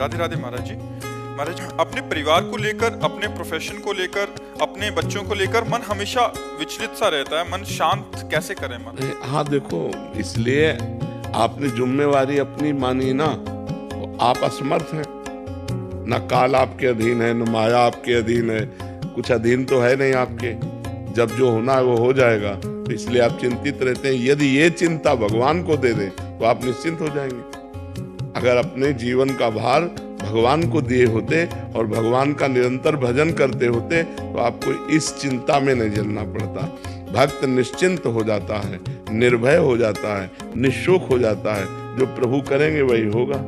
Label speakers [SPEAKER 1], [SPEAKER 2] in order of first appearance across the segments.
[SPEAKER 1] राधे राधे महाराज जी। महाराज जी, अपने परिवार को लेकर, अपने प्रोफेशन को लेकर, अपने बच्चों को लेकर मन हमेशा विचलित सा रहता है। मन शांत कैसे करें मन?
[SPEAKER 2] हाँ देखो, इसलिए आपने जिम्मेवारी अपनी मानी ना, तो आप असमर्थ हैं। ना काल आपके अधीन है, न माया आपके अधीन है, कुछ अधीन तो है नहीं आपके। जब जो होना है वो हो जाएगा, तो इसलिए आप चिंतित रहते हैं। यदि ये चिंता भगवान को दे दें तो आप निश्चिंत हो जाएंगे। अगर अपने जीवन का भार भगवान को दिए होते और भगवान का निरंतर भजन करते होते तो आपको इस चिंता में नहीं जलना पड़ता। भक्त निश्चिंत हो जाता है, निर्भय हो जाता है, निशोक हो जाता है। जो प्रभु करेंगे वही होगा,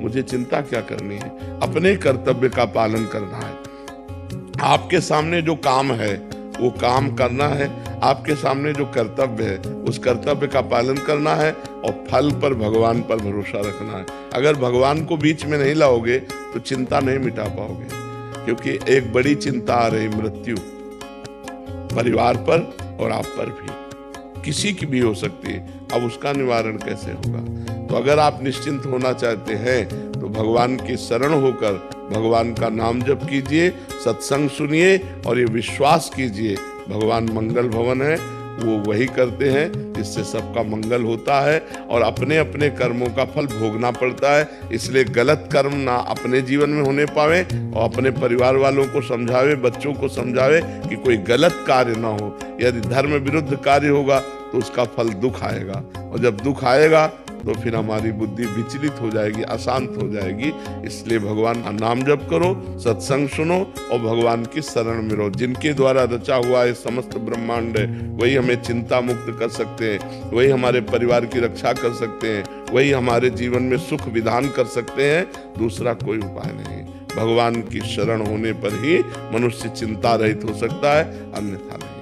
[SPEAKER 2] मुझे चिंता क्या करनी है। अपने कर्तव्य का पालन करना है। आपके सामने जो काम है वो काम करना है, आपके सामने जो कर्तव्य है उस कर्तव्य का पालन करना है और फल पर भगवान पर भरोसा रखना है। अगर भगवान को बीच में नहीं लाओगे तो चिंता नहीं मिटा पाओगे, क्योंकि एक बड़ी चिंता आ रही, मृत्यु, परिवार पर और आप पर भी, किसी की भी हो सकती है। अब उसका निवारण कैसे होगा? तो अगर आप निश्चिंत होना चाहते हैं तो भगवान की शरण होकर भगवान का नाम जप कीजिए, सत्संग सुनिए और ये विश्वास कीजिए भगवान मंगल भवन है, वो वही करते हैं जिससे सबका मंगल होता है और अपने अपने कर्मों का फल भोगना पड़ता है। इसलिए गलत कर्म ना अपने जीवन में होने पावे और अपने परिवार वालों को समझावे, बच्चों को समझावे कि कोई गलत कार्य ना हो। यदि धर्म विरुद्ध कार्य होगा तो उसका फल दुख आएगा, और जब दुख आएगा तो फिर हमारी बुद्धि विचलित हो जाएगी, अशांत हो जाएगी। इसलिए भगवान का नाम जप करो, सत्संग सुनो और भगवान की शरण में रहो। जिनके द्वारा रचा हुआ है समस्त ब्रह्मांड है, वही हमें चिंता मुक्त कर सकते हैं, वही हमारे परिवार की रक्षा कर सकते हैं, वही हमारे जीवन में सुख विधान कर सकते हैं। दूसरा कोई उपाय नहीं। भगवान की शरण होने पर ही मनुष्य चिंता रहित हो सकता है, अन्यथा नहीं।